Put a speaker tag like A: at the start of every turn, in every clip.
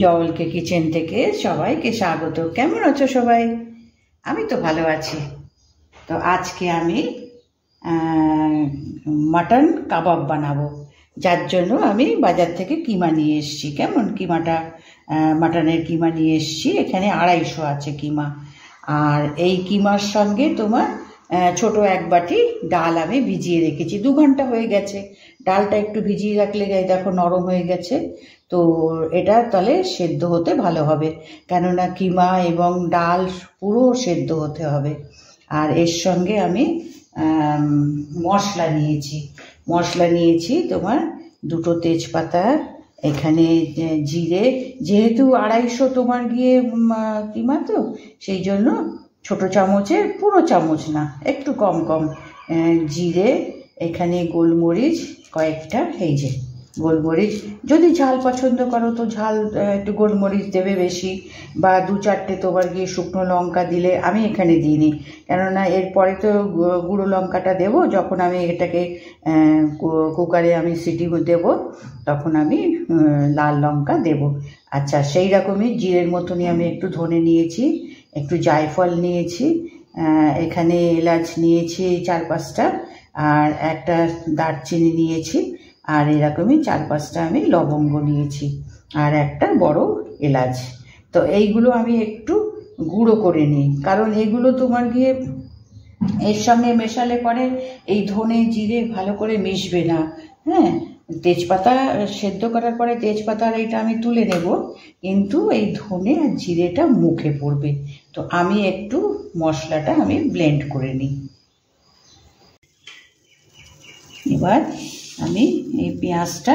A: জলকে কিচেন থেকে সবাইকে স্বাগত। কেমন আছো সবাই? আমি তো ভালো আছি। তো আজকে আমি মাটন কাবাব বানাবো, যার জন্য আমি বাজার থেকে কিমা নিয়ে এসেছি। কেমন কিমাটা, মাটনের কিমা নিয়ে এসেছি। এখানে 250 আছে কিমা। আর এই কিমার সঙ্গে তোমার ছোট এক বাটি ডাল আমি ভিজিয়ে রেখেছি। 2 ঘন্টা হয়ে গেছে। ডালটা একটু ভিজিয়ে রাখলে দেখো নরম হয়ে গেছে। তো এটা তাহলে সেদ্ধ হতে ভালো হবে, কেননা কিমা এবং ডাল পুরো সেদ্ধ হতে হবে। আর এর সঙ্গে আমি মশলা নিয়েছি তোমার 2টো তেজপাতা, এখানে জিরে। যেহেতু 250 তোমার গিয়ে কিমা, তো সেই জন্য ছোট চামচের পুরো চামচ না, একটু কম কম জিরে, এখানে গোলমরিচ কয়েকটা, এই যে গোলমরিচ। যদি ঝাল পছন্দ করো তো ঝাল একটু গোলমরিচ দেবে বেশি, বা 2-4টে তোমার গিয়ে শুকনো লঙ্কা দিলে। আমি এখানে দিইনি, কেননা এরপরে তো গুঁড়ো লঙ্কাটা দেবো। যখন আমি এটাকে কুকারে আমি সিটি দেব, তখন আমি লাল লঙ্কা দেব। আচ্ছা, সেই রকমই জিরের মতনই আমি একটু ধনে নিয়েছি, একটু জায়ফল নিয়েছি, এখানে এলাচ নিয়েছি 4-5টা, আর একটা দারচিনি নিয়েছি, আর এরকমই 4-5টা আমি লবঙ্গ নিয়েছি, আর একটা বড় এলাচ। তো এইগুলো আমি একটু গুঁড়ো করে নিই, কারণ এগুলো তোমার গিয়ে এর সঙ্গে মেশালে পরে এই ধনে জিরে ভালো করে মিশবে না। হ্যাঁ, তেজপাতা সেদ্ধ করার পরে তেজপাতার এইটা আমি তুলে নেব, কিন্তু এই ধনে আর জিরেটা মুখে পড়বে। তো আমি একটু মশলাটা আমি ব্লেন্ড করে নিই। এবার আমি এই পেঁয়াজটা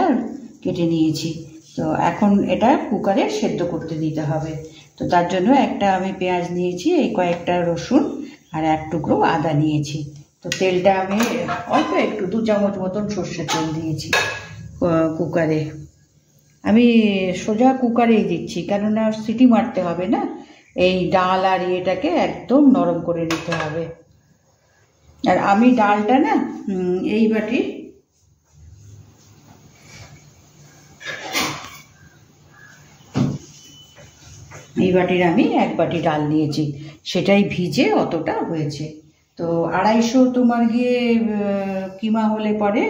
A: কেটে নিয়েছি। তো এখন এটা কুকারে সেদ্ধ করতে দিতে হবে। তো তার জন্য একটা আমি পেঁয়াজ নিয়েছি, এই কয়েকটা রসুন, আর 1 টুকরো আদা নিয়েছি। তো তেলটা আমি অল্প একটু 2 চামচ মতন সর্ষের তেল দিয়েছি কুকারে। আমি সোজা কুকারেই দিচ্ছি, কেননা সিটি মারতে হবে না। এই ডাল আর এটাকে একদম নরম করে নিতে হবে। আর আমি ডালটা না এই বাটির আমি 1 বাটি ডাল নিয়েছি, সেটাই ভিজে অতটা হয়েছে। তো 250 তোমার গিয়ে কিমা হলে পরে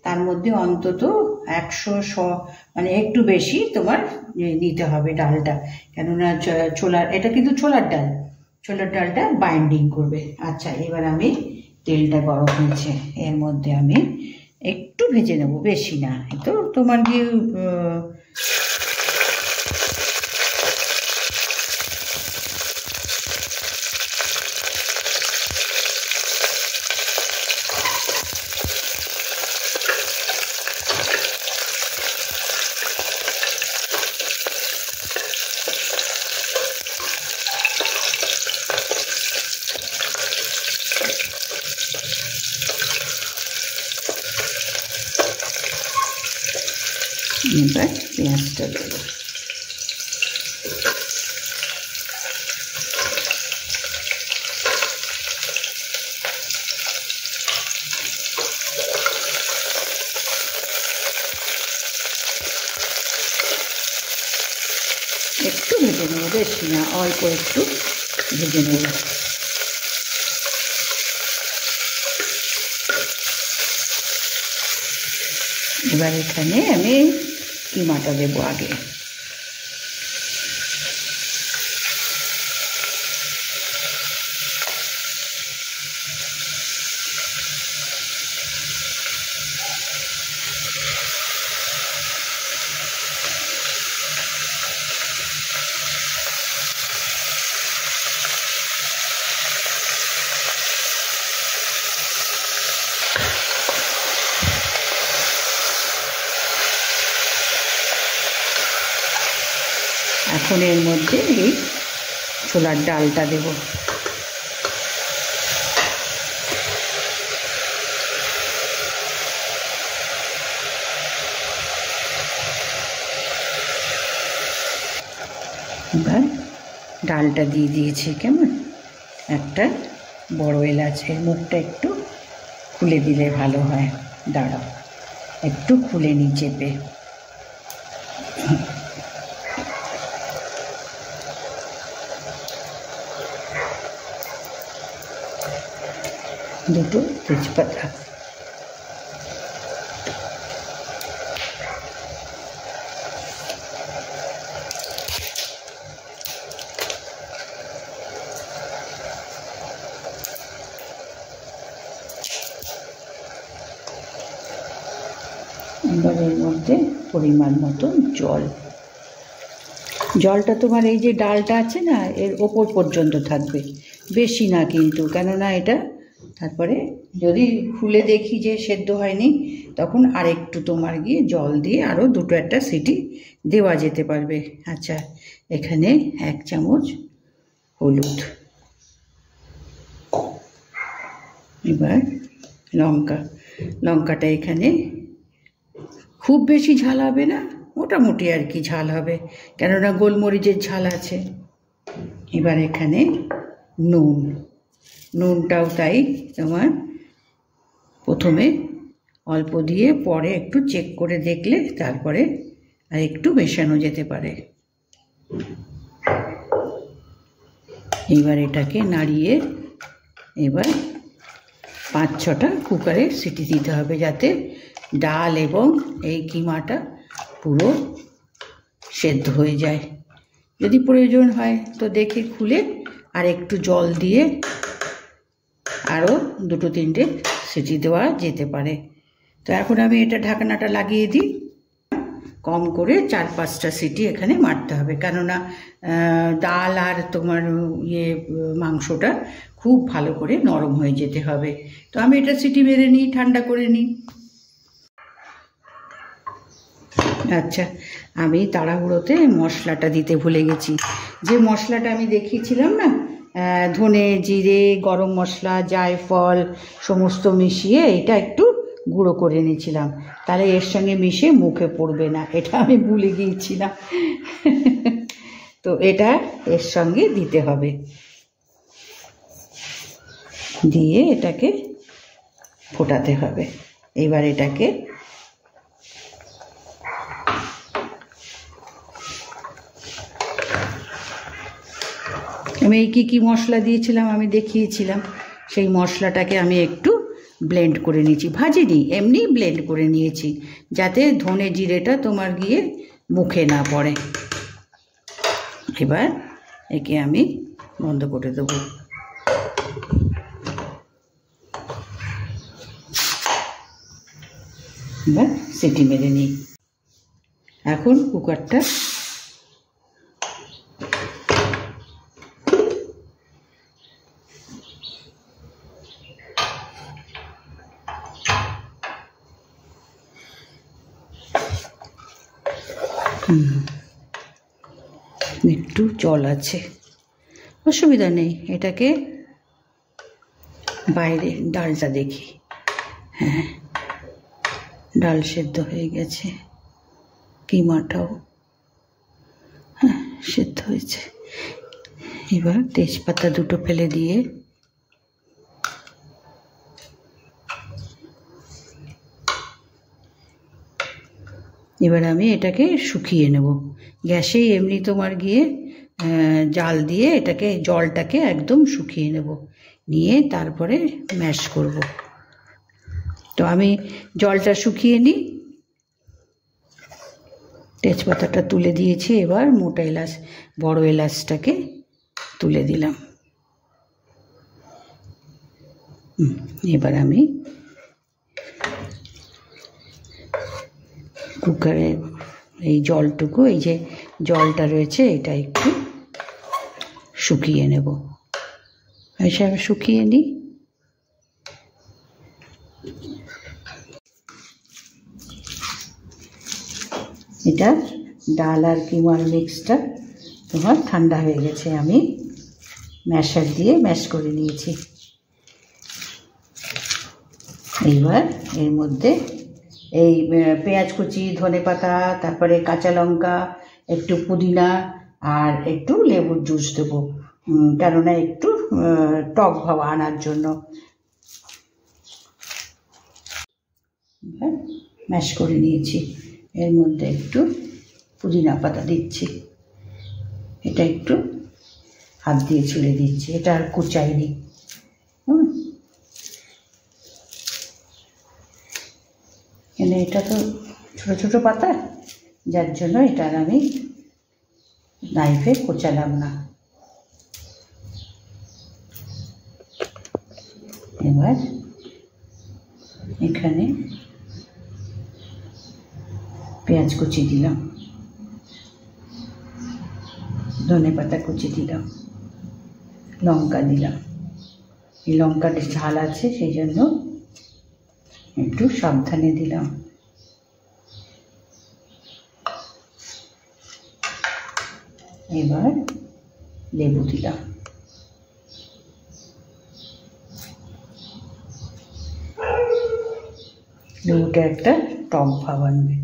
A: তার মধ্যে অন্তত 100 মানে একটু বেশি তোমার নিতে হবে ডালটা, কেননা এটা কিন্তু ছোলার ডালটা বাইন্ডিং করবে। আচ্ছা, এবার আমি তেলটা গরম হয়েছে, এর মধ্যে আমি একটু ভেজে নেব, বেশি না। তো তোমার গিয়ে এবার পেঁয়াজটা দেবো। একটু ভেজে নেব, বেশি না, অল্প একটু ভেজে নেব। এবার এখানে আমি কিমাটা দেবো আগে। এখন এর মধ্যে এই ছোলার ডালটা দেব। এবার ডালটা দিয়ে দিয়েছি। কেমন, একটা বড় এলাচের মুখটা একটু খুলে দিলে ভালো হয়। দাঁড়াও, একটু খুলে নিই চেপে। দুটো তেজপাতা, এবার এর মধ্যে পরিমাণ মতো জল। জলটা তোমার এই যে ডালটা আছে না এর ওপর পর্যন্ত থাকবে, বেশি না কিন্তু, কেননা এটা তারপরে যদি খুলে দেখি যে সেদ্ধ হয়নি তখন আরেকটু তোমার গিয়ে জল দিয়ে আরও দুটো একটা সিটি দেওয়া যেতে পারবে। আচ্ছা, এখানে 1 চামচ হলুদ, এবার লঙ্কাটা এখানে খুব বেশি ঝাল হবে না, মোটামুটি আর কি ঝাল হবে, কেননা গোলমরিচের ঝাল আছে। এবার এখানে নুনটাও তাই তোমার প্রথমে অল্প দিয়ে পরে একটু চেক করে দেখলে তারপরে আর একটু মেশানো যেতে পারে। এবার এটাকে নাড়িয়ে এবার 5-6টা কুকারে সিটি দিতে হবে, যাতে ডাল এবং এই কিমাটা পুরো সেদ্ধ হয়ে যায়। যদি প্রয়োজন হয় তো দেখে খুলে আর একটু জল দিয়ে আরও 2-3টে সিটি দেওয়া যেতে পারে। তো এখন আমি এটা ঢাকনাটা লাগিয়ে দিই, কম করে 4-5টা সিটি এখানে মারতে হবে, কেননা ডাল আর তোমার মাংসটা খুব ভালো করে নরম হয়ে যেতে হবে। তো আমি এটা সিটি মেরে নিই, ঠান্ডা করে নিই। আচ্ছা, আমি তাড়াহুড়োতে মশলাটা দিতে ভুলে গেছি। যে মশলাটা আমি দেখিয়েছিলাম না, ধনে, জিরে, গরম মশলা, জায়ফল সমস্ত মিশিয়ে এটা একটু গুঁড়ো করে নিয়েছিলাম, তাহলে এর সঙ্গে মিশে মুখে পড়বে না, এটা আমি ভুলে গিয়েছিলাম। তো এটা এর সঙ্গে দিতে হবে, দিয়ে এটাকে ফোটাতে হবে। এবার এটাকে আমি কী মশলা দিয়েছিলাম আমি দেখিয়েছিলাম, সেই মশলাটাকে আমি একটু ব্লেন্ড করে নিয়েছি, ভাজিনি, এমনি ব্লেন্ড করে নিয়েছি, যাতে ধনে জিরেটা তোমার গিয়ে মুখে না পড়ে। এবার একে আমি বন্ধ করে দেবো। এবার সিটি মেরে নিই। এখন কুকারটা একটু জল আছে, অসুবিধা নেই, এটাকে বাইরে ডালটা দেখি, হ্যাঁ ডাল সেদ্ধ হয়ে গেছে, কিমাটাও হ্যাঁ সেদ্ধ হয়েছে। এবার তেজপাতা 2টো ফেলে দিয়ে এবার আমি এটাকে শুকিয়ে নেব। গ্যাসেই এমনি তোমার গিয়ে জাল দিয়ে এটাকে জলটাকে একদম শুকিয়ে নেব, নিয়ে তারপরে ম্যাশ করব। তো আমি জলটা শুকিয়ে নিই, তেজপাতাটা তুলে দিয়েছি, এবার মোটা এলাচ বড় এলাচটাকে তুলে দিলাম। এবার আমি কুকারে এই জলটুকু, এই যে জলটা রয়েছে এটা একটু শুকিয়ে নেব, এইসব শুকিয়ে নিই। এটা ডাল আর কিমার মিক্সটা তোমার ঠান্ডা হয়ে গেছে, আমি ম্যাশার দিয়ে ম্যাশ করে নিয়েছি। এইবার এর মধ্যে এই পেঁয়াজ কুচি, ধনেপাতা, তারপরে কাঁচা লঙ্কা, একটু পুদিনা আর একটু লেবুর জুস দেবো, কেননা একটু টক ভাব আনার জন্য। ম্যাশ করে নিয়েছি, এর মধ্যে একটু পুদিনা পাতা দিচ্ছি, এটা একটু হাত দিয়ে ছুলে দিচ্ছি, এটা আর কুচাইনি। এখানে এটা তো ছোটো ছোটো পাতা, যার জন্য এটা আমি নাইফে কোচালাম না। এবার এখানে পেঁয়াজ কুচি দিলাম, ধনেপাতা কুচি দিলাম, লঙ্কা দিলাম। এই লঙ্কাটা ঝাল আছে সেই জন্য একটু সাবধানে দিলাম। এবার লেবু দিলাম। লেবুটা একটা টক ভাব আনবে।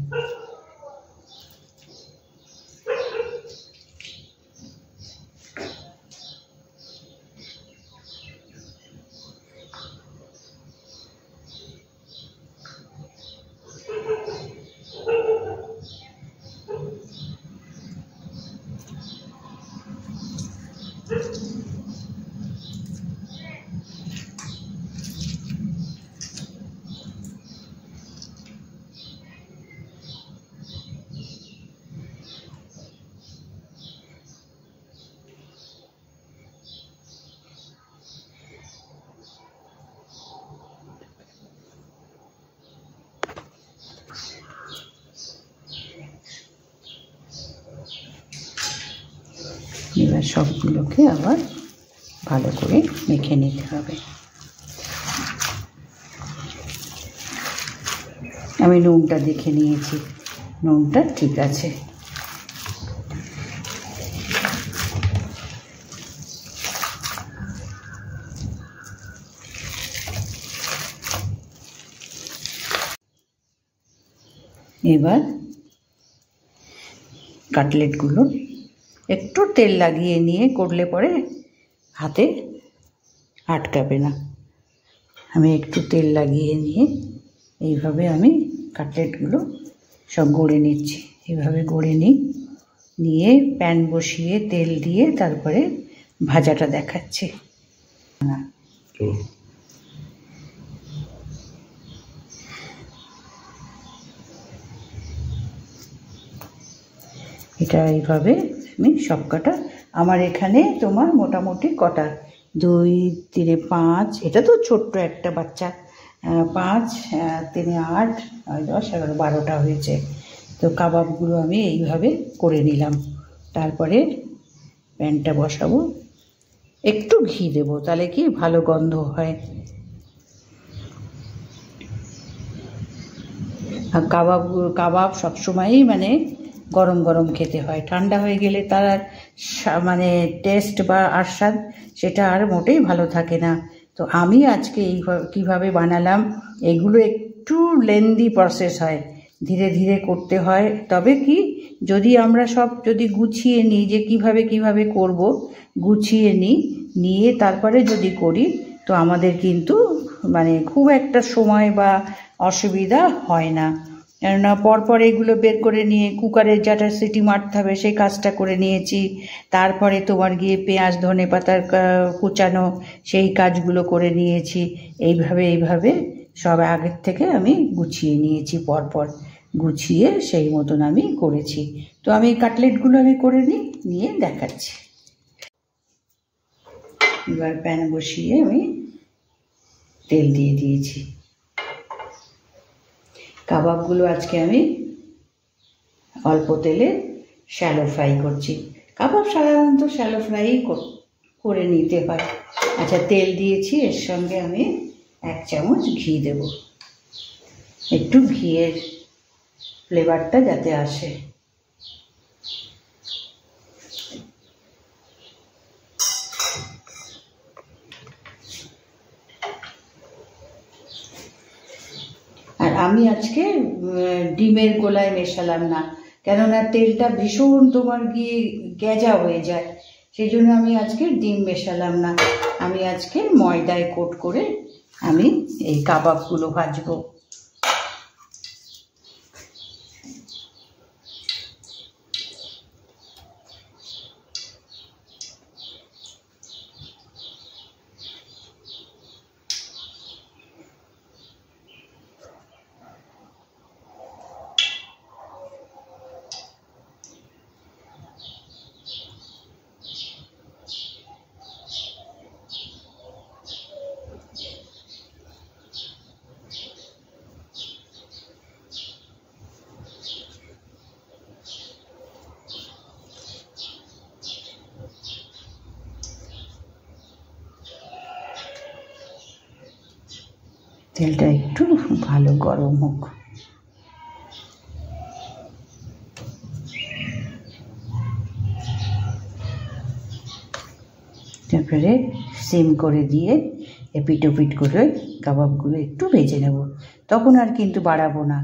A: এবার সবগুলোকে আবার ভালো করে মেখে নিতে হবে। আমি নুনটা দেখে নিয়েছি, নুনটা ঠিক আছে। এবার কাটলেটগুলো একটু তেল লাগিয়ে নিয়ে করলে পরে হাতে আটকাবে না। আমি একটু তেল লাগিয়ে নিয়ে এইভাবে আমি কাটলেটগুলো সব গড়ে নিচ্ছি। এইভাবে গড়ে নিয়ে প্যান বসিয়ে তেল দিয়ে তারপরে ভাজাটা দেখাচ্ছি। এটা এইভাবে আমি সব কটা, আমার এখানে তোমার মোটামুটি কটা 2 3 5, এটা তো ছোট্ট একটা বাচ্চা, 5 3 8 9 10 11 12টা হয়েছে। তো কাবাবগুলো আমি এইভাবে করে নিলাম। তারপরে প্যানটা বসাবো, একটু ঘি দেবো, তাহলে কি ভালো গন্ধ হয়। আর কাবাব সবসময়ই মানে গরম গরম খেতে হয়, ঠান্ডা হয়ে গেলে তার আর মানে টেস্ট বা আস্বাদ সেটা আর মোটেই ভালো থাকে না। তো আমি আজকে কীভাবে বানালাম, এগুলো একটু লেন্দি প্রসেস হয়, ধীরে ধীরে করতে হয়। তবে কি যদি আমরা সব যদি গুছিয়ে নিই যে কিভাবে করব, গুছিয়ে নিয়ে তারপরে যদি করি তো আমাদের কিন্তু মানে খুব একটা সময় বা অসুবিধা হয় না। কেননা পরপর এগুলো বের করে নিয়ে কুকারের যাটা সিটি মারতে হবে সেই কাজটা করে নিয়েছি। তারপরে তোমার গিয়ে পেঁয়াজ ধনেপাতার কুচানো সেই কাজগুলো করে নিয়েছি। এইভাবে সব আগের থেকে আমি গুছিয়ে নিয়েছি, পরপর গুছিয়ে সেই মতন আমি করেছি। তো আমি কাটলেটগুলো আমি করে নিয়ে দেখাচ্ছি। এবার প্যান বসিয়ে আমি তেল দিয়ে দিয়েছি। কাবাবগুলো আজকে আমি অল্প তেলে শ্যালো ফ্রাই করছি। কাবাব সাধারণত শ্যালো ফ্রাই করে নিতে হয়। আচ্ছা, তেল দিয়েছি, এর সঙ্গে আমি 1 চামচ ঘি দেব, একটু ঘিয়ের ফ্লেভারটা যাতে আসে। আর আমি আজকে ডিমের গোলায় মেশালাম না, কেননা তেলটা ভীষণ তোমার গিয়ে গেজা হয়ে যায়, সেই জন্য আমি আজকে ডিম মেশালাম না। আমি আজকে ময়দায় কোট করে আমি এই কাবাবগুলো ভাজবো। তেলটা একটু ভালো গরম হোক। তারপরে সিম করে দিয়ে এপিট ওপিট করে কাবাবগুলো একটু ভেজে নেব, তখন আর কিন্তু বাড়াবো না।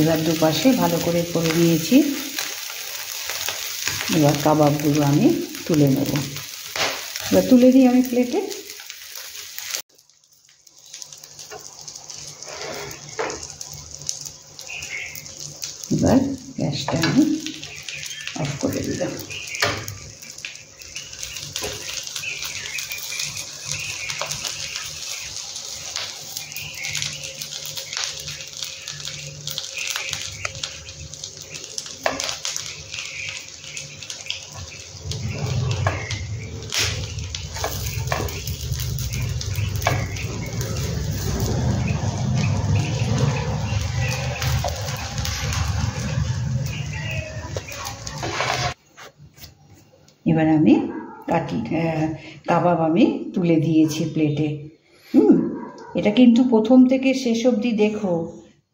A: এবার দুপাশে ভালো করে করে নিয়েছি। এবার কাবাবগুলো আমি তুলে নেব। এবার তুলে নিই আমি প্লেটে। এবার গ্যাসটা আমি অফ করে দিলাম। এবার আমি কাবাব আমি তুলে দিয়েছি প্লেটে। এটা কিন্তু প্রথম থেকে শেষ অবধি দেখো,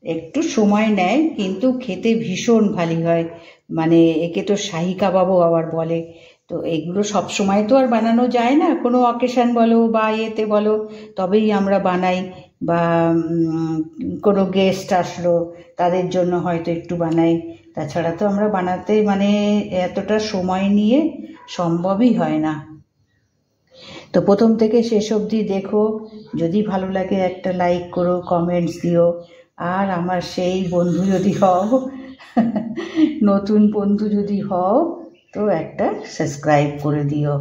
A: একটু সময় নেয় কিন্তু খেতে ভীষণ ভালো হয়। মানে একে তো শাহি কাবাবও আবার বলে। তো এগুলো সব সময় তো আর বানানো যায় না, কোনো অকেশন বলো বা ইয়েতে বলো তবেই আমরা বানাই, বা কোনো গেস্ট আসলো তাদের জন্য হয়তো একটু বানাই। তাছাড়া তো আমরা বানাতে মানে এতটা সময় নিয়ে সম্ভবই হয় না। তো প্রথম থেকে শেষ অবধি দেখো, যদি ভালো লাগে একটা লাইক করো, কমেন্টস দিও। আর আমার সেই বন্ধু যদি হও, নতুন বন্ধু যদি হও, তো একটা সাবস্ক্রাইব করে দিও।